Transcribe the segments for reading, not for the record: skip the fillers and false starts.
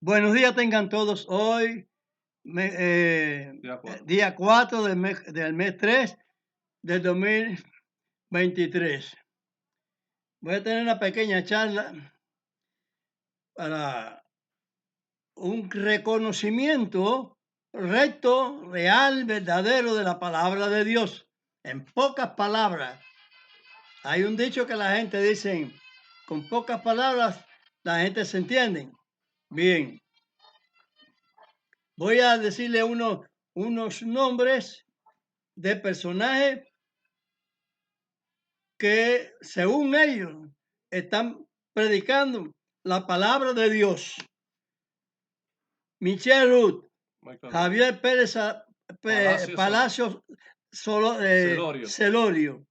Buenos días tengan todos. Hoy, día 4 del mes 3 del 2023. Voy a tener una pequeña charla para un reconocimiento recto, real, verdadero de la palabra de Dios. En pocas palabras, hay un dicho que la gente dice, con pocas palabras la gente se entiende. Bien. Voy a decirle unos nombres de personajes que, según ellos, están predicando la palabra de Dios. Michelle Ruth, Javier Pérez Palacios Celorio,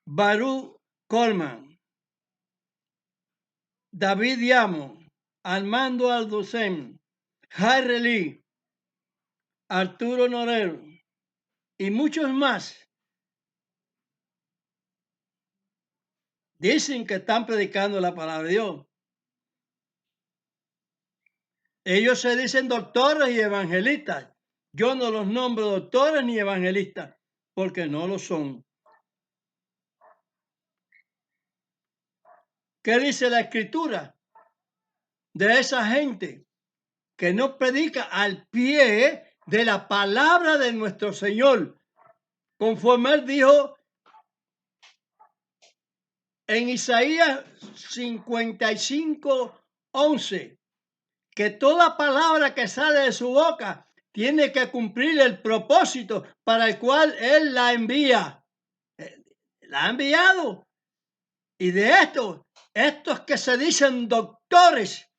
Baruch Coleman, David Diamo, Armando Alducen, Harry Lee, Arturo Norero y muchos más. Dicen que están predicando la palabra de Dios. Ellos se dicen doctores y evangelistas. Yo no los nombro doctores ni evangelistas porque no lo son. ¿Qué dice la escritura de esa gente que no predica al pie de la palabra de nuestro Señor? Conforme él dijo en Isaías 55:11, que toda palabra que sale de su boca tiene que cumplir el propósito para el cual él la envía. La ha enviado. Y de estos que se dicen doctores,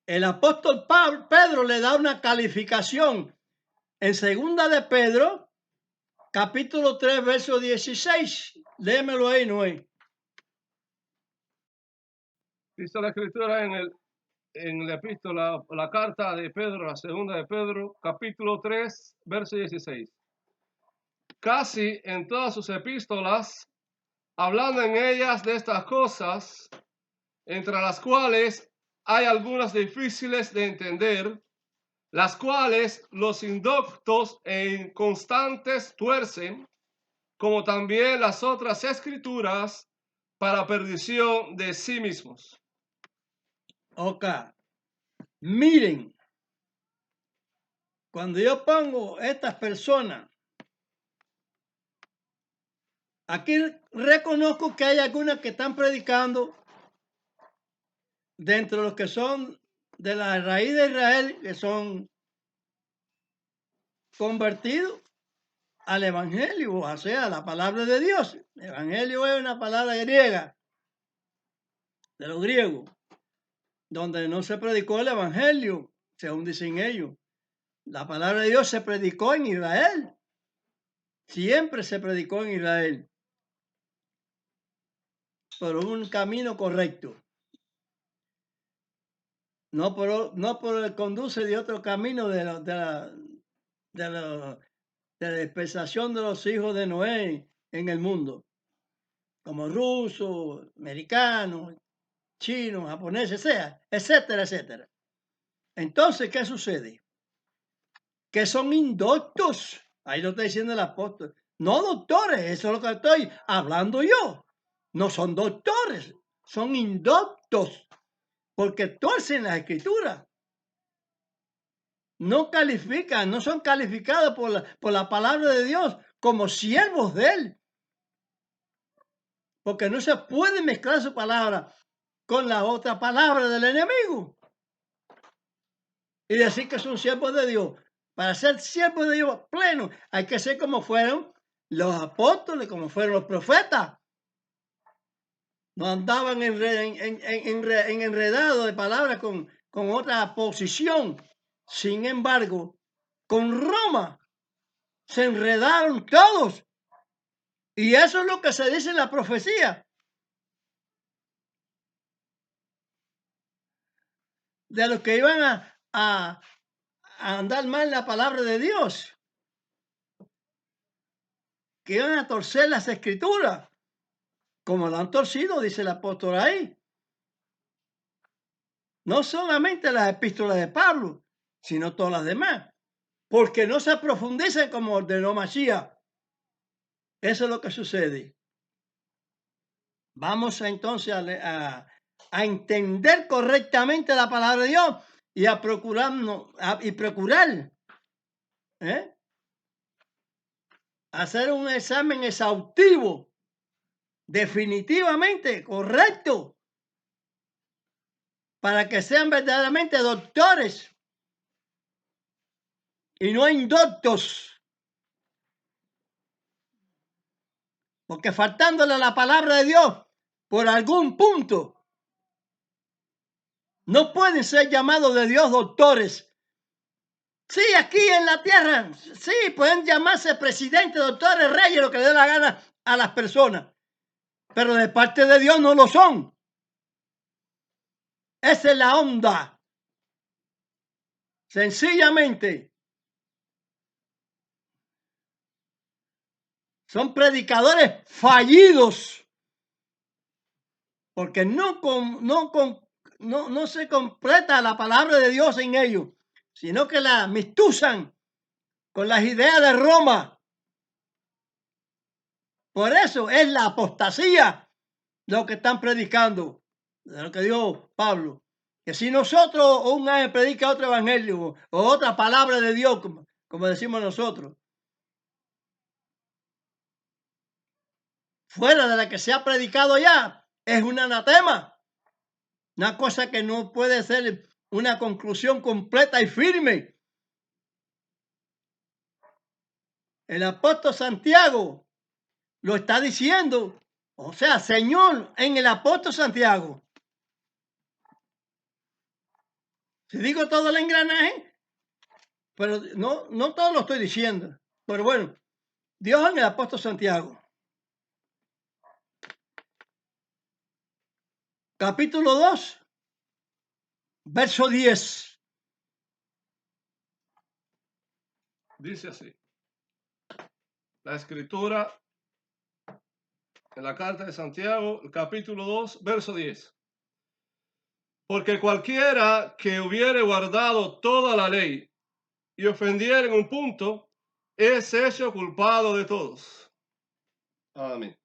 el apóstol Pedro le da una calificación en segunda de Pedro, capítulo 3, verso 16. Léemelo ahí, Noé. Dice la escritura en la epístola, la carta de Pedro, la segunda de Pedro, capítulo 3, verso 16. Casi en todas sus epístolas, hablando en ellas de estas cosas, entre las cuales hay algunas difíciles de entender, las cuales los indoctos e inconstantes tuercen, como también las otras escrituras, para perdición de sí mismos. Ok. Miren, cuando yo pongo estas personas, aquí reconozco que hay algunas que están predicando dentro de los que son de la raíz de Israel, que son convertidos al evangelio, o sea, a la palabra de Dios. Evangelio es una palabra griega, de los griegos, donde no se predicó el evangelio, según dicen ellos. La palabra de Dios se predicó en Israel. Siempre se predicó en Israel. Por un camino correcto. No por el conduce de otro camino de la dispersación de los hijos de Noé en el mundo, como rusos, americanos, chinos, japoneses, etcétera, etcétera. Entonces, ¿qué sucede? Que son indoctos. Ahí lo está diciendo el apóstol. No doctores, eso es lo que estoy hablando yo. No son doctores, son indoctos, porque torcen la escritura. No califican, no son calificados por la palabra de Dios como siervos de él. Porque no se puede mezclar su palabra con la otra palabra del enemigo. Y decir que son siervos de Dios. Para ser siervos de Dios pleno, hay que ser como fueron los apóstoles, como fueron los profetas. No andaban enredados de palabras con otra posición. Sin embargo, con Roma se enredaron todos. Y eso es lo que se dice en la profecía. De los que iban a andar mal la palabra de Dios. Que iban a torcer las escrituras. Como lo han torcido, dice el apóstol ahí. No solamente las epístolas de Pablo, sino todas las demás, porque no se profundizan como ordenó Mashiach. Eso es lo que sucede. Vamos entonces a entender correctamente la palabra de Dios y a procurar hacer un examen exhaustivo, definitivamente correcto, para que sean verdaderamente doctores y no indoctos. Porque faltándole a la palabra de Dios por algún punto, no pueden ser llamados de Dios doctores. Sí, aquí en la tierra, sí, pueden llamarse presidentes, doctores, reyes, lo que le dé la gana a las personas. Pero de parte de Dios no lo son. Esa es la onda. Sencillamente, son predicadores fallidos. Porque no se completa la palabra de Dios en ellos, sino que la mistuzan con las ideas de Roma. Por eso es la apostasía lo que están predicando, de lo que dijo Pablo. Que si nosotros o un ángel predica otro evangelio o otra palabra de Dios, como decimos nosotros, fuera de la que se ha predicado ya, es un anatema. Una cosa que no puede ser una conclusión completa y firme. El apóstol Santiago lo está diciendo. O sea, Señor, en el apóstol Santiago. Si digo todo el engranaje, pero no todo lo estoy diciendo. Pero bueno, Dios en el apóstol Santiago. Capítulo 2, verso 10. Dice así. La escritura en la carta de Santiago, el capítulo 2, verso 10. Porque cualquiera que hubiere guardado toda la ley y ofendiera en un punto, es hecho culpado de todos. Amén.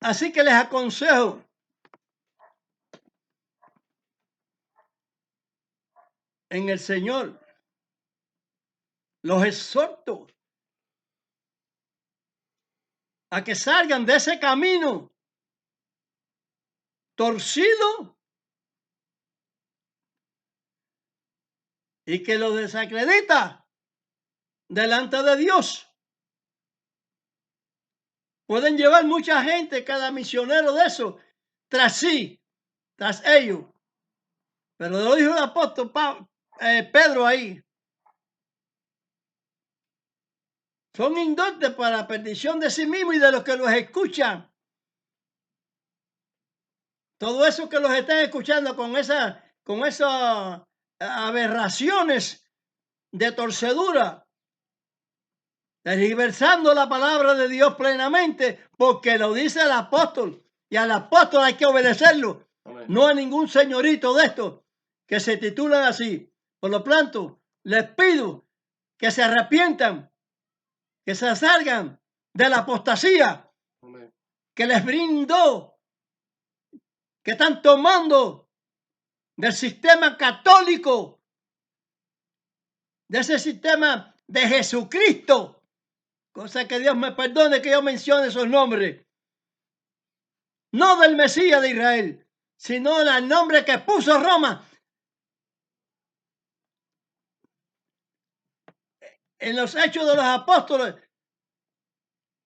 Así que les aconsejo en el Señor, los exhorto a que salgan de ese camino torcido y que lo desacredita delante de Dios. Pueden llevar mucha gente, cada misionero de eso, tras sí, tras ellos. Pero lo dijo el apóstol Pedro ahí. Son indoctos para la perdición de sí mismos y de los que los escuchan. Todo eso que los están escuchando con esas aberraciones de torcedura, tergiversando la palabra de Dios plenamente, porque lo dice el apóstol, y al apóstol hay que obedecerlo. Amén. No a ningún señorito de estos que se titulan así. Por lo tanto, les pido que se arrepientan, que se salgan de la apostasía. Amén. Que les brindó, que están tomando del sistema católico, de ese sistema de Jesucristo, cosa que Dios me perdone que yo mencione esos nombres, no del Mesías de Israel, sino del nombre que puso Roma en los Hechos de los Apóstoles,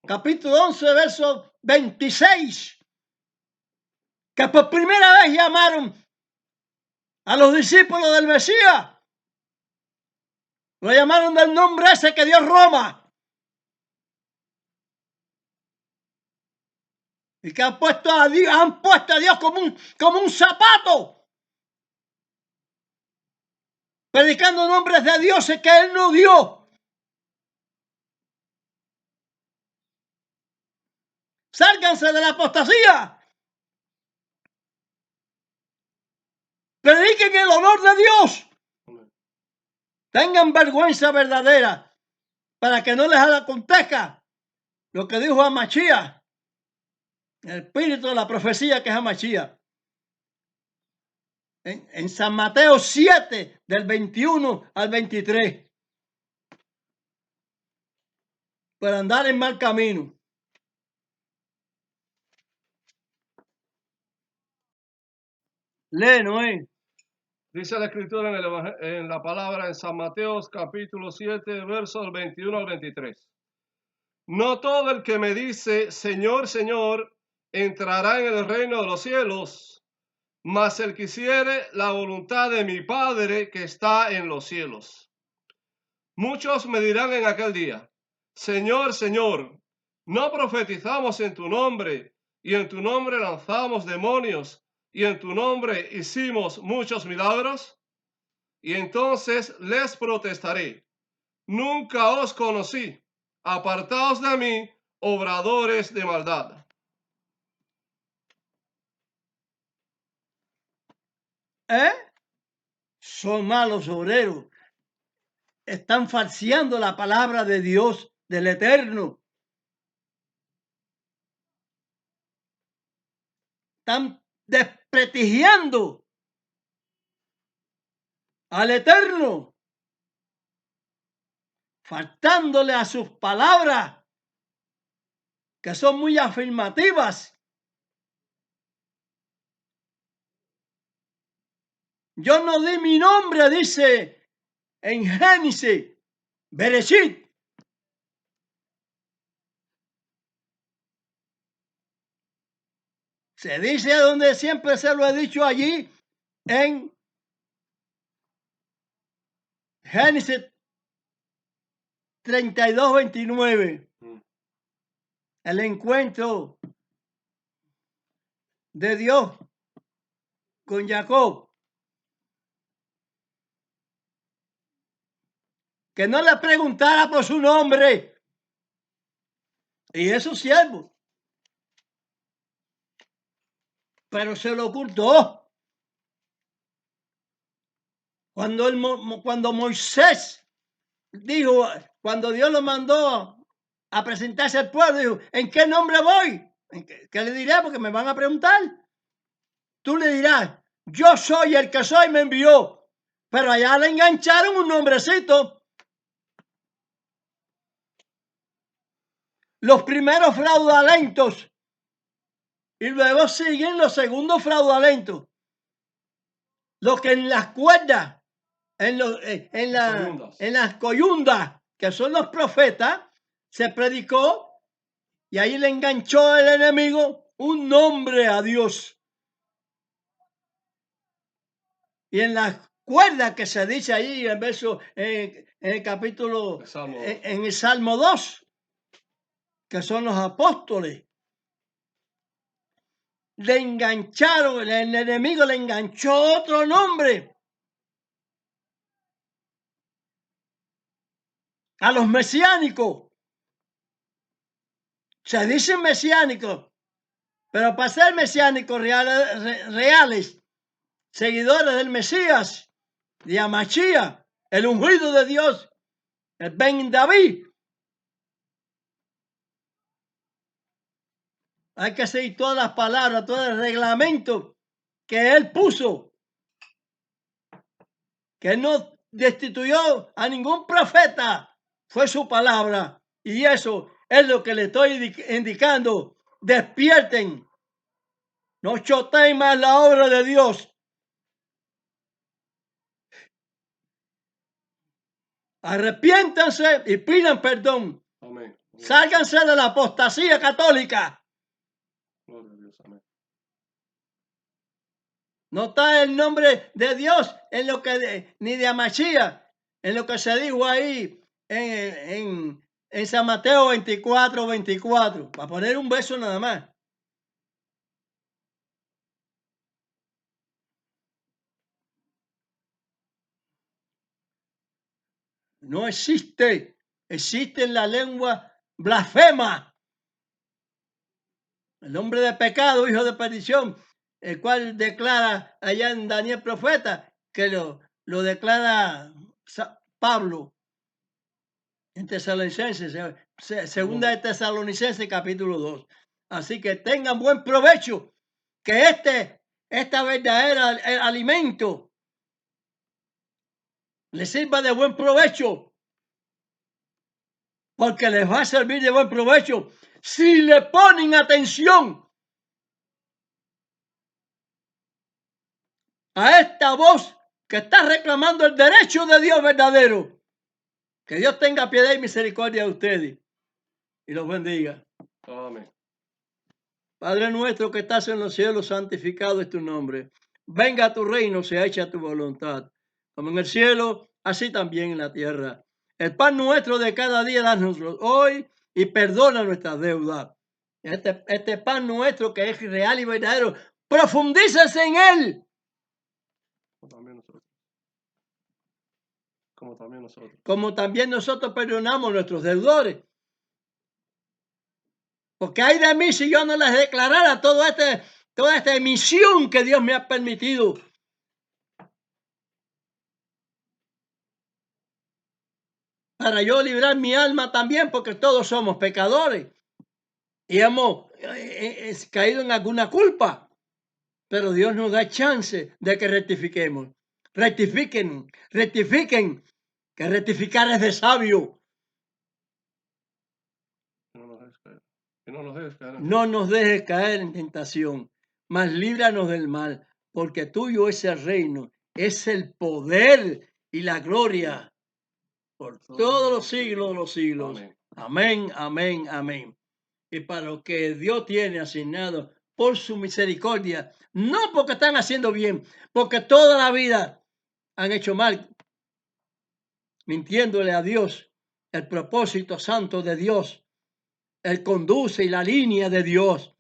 capítulo 11, verso 26, que por primera vez llamaron a los discípulos del Mesías, lo llamaron del nombre ese que dio Roma. Y que han puesto a Dios como un zapato, predicando nombres de dioses que Él no dio. Sálganse de la apostasía. Prediquen el honor de Dios. Amén. Tengan vergüenza verdadera para que no les acontezca lo que dijo Amachía, el espíritu de la profecía que es Amachía. En San Mateo 7, del 21 al 23. Por andar en mal camino. Lee, Noé. Dice la escritura en la palabra en San Mateo capítulo 7, versos del 21 al 23. No todo el que me dice, Señor, Señor, entrará en el reino de los cielos, mas el que hiciere la voluntad de mi Padre que está en los cielos. Muchos me dirán en aquel día, Señor, Señor, ¿no profetizamos en tu nombre, y en tu nombre lanzamos demonios, y en tu nombre hicimos muchos milagros? Y entonces les protestaré, nunca os conocí, apartaos de mí, obradores de maldad. Son malos obreros. Están falseando la palabra de Dios, del Eterno. Están desprestigiando al Eterno, faltándole a sus palabras, que son muy afirmativas. Yo no di mi nombre, dice en Génesis, Bereshit. Se dice donde siempre se lo he dicho allí, en Génesis 32, 29. El encuentro de Dios con Jacob. Que no le preguntara por su nombre. Y esos siervos. Pero se lo ocultó. Cuando Moisés dijo, cuando Dios lo mandó a presentarse al pueblo, dijo, ¿en qué nombre voy? ¿Qué le diré? Porque me van a preguntar. Tú le dirás, yo soy el que soy, me envió. Pero allá le engancharon un nombrecito. Los primeros fraudulentos. Y luego siguen los segundos fraudulentos. Los que en las cuerdas, en las coyundas, que son los profetas, se predicó y ahí le enganchó el enemigo un nombre a Dios. Y en las cuerdas que se dice ahí en verso, en el capítulo, en el Salmo 2, que son los apóstoles, le engancharon, el enemigo le enganchó otro nombre a los mesiánicos. Se dicen mesiánicos, pero para ser mesiánicos reales, seguidores del Mesías, de Amachía, el ungido de Dios, el Ben David, hay que seguir todas las palabras, todo el reglamento que él puso, que no destituyó a ningún profeta, fue su palabra. Y eso es lo que le estoy indicando. Despierten, no choteen más la obra de Dios. Arrepiéntanse y pidan perdón. Amén. Sálganse de la apostasía católica. Gloria a Dios. Amén. No está el nombre de Dios en lo que ni de Amachía, en lo que se dijo ahí en San Mateo 24, 24, para poner un verso nada más. No existe, existe en la lengua blasfema. El hombre de pecado, hijo de perdición, el cual declara allá en Daniel profeta, que lo declara Pablo en Tesalonicenses, segunda de Tesalonicenses capítulo 2. Así que tengan buen provecho, que esta verdadera el alimento les sirva de buen provecho, porque les va a servir de buen provecho si le ponen atención a esta voz que está reclamando el derecho de Dios verdadero. Que Dios tenga piedad y misericordia de ustedes y los bendiga. Amén. Padre nuestro que estás en los cielos, santificado es tu nombre. Venga a tu reino, sea hecha tu voluntad, como en el cielo, así también en la tierra. El pan nuestro de cada día, danoslo hoy y perdona nuestras deudas. Este pan nuestro que es real y verdadero, profundícese en él. Como también nosotros perdonamos a nuestros deudores. Porque hay de mí si yo no les declarara toda esta emisión que Dios me ha permitido. Para yo librar mi alma también, porque todos somos pecadores. Y hemos caído en alguna culpa. Pero Dios nos da chance de que rectifiquemos. Rectifiquen, que rectificar es de sabio. No nos dejes caer en tentación, mas líbranos del mal, porque tuyo es el reino, es el poder y la gloria por todos los siglos de los siglos. Amén, amén, amén. Y para lo que Dios tiene asignado por su misericordia, no porque están haciendo bien, porque toda la vida han hecho mal, mintiéndole a Dios, el propósito santo de Dios, Él conduce y la línea de Dios.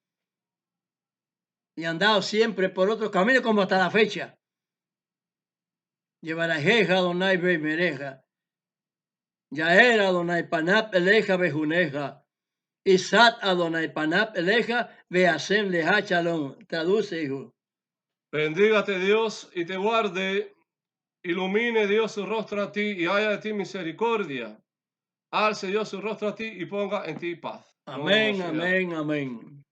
Y han dado siempre por otro camino como hasta la fecha. Llevarajeja, Donai Bemereja. Yaera, Donai Panap, Eleja, Bejuneja. Isat, Adonai Panap, Eleja, Beasem, Leja, Shalom. Traduce, hijo. Bendígate Dios y te guarde. Ilumine Dios su rostro a ti y haya de ti misericordia. Alce Dios su rostro a ti y ponga en ti paz. Amén, amén, amén.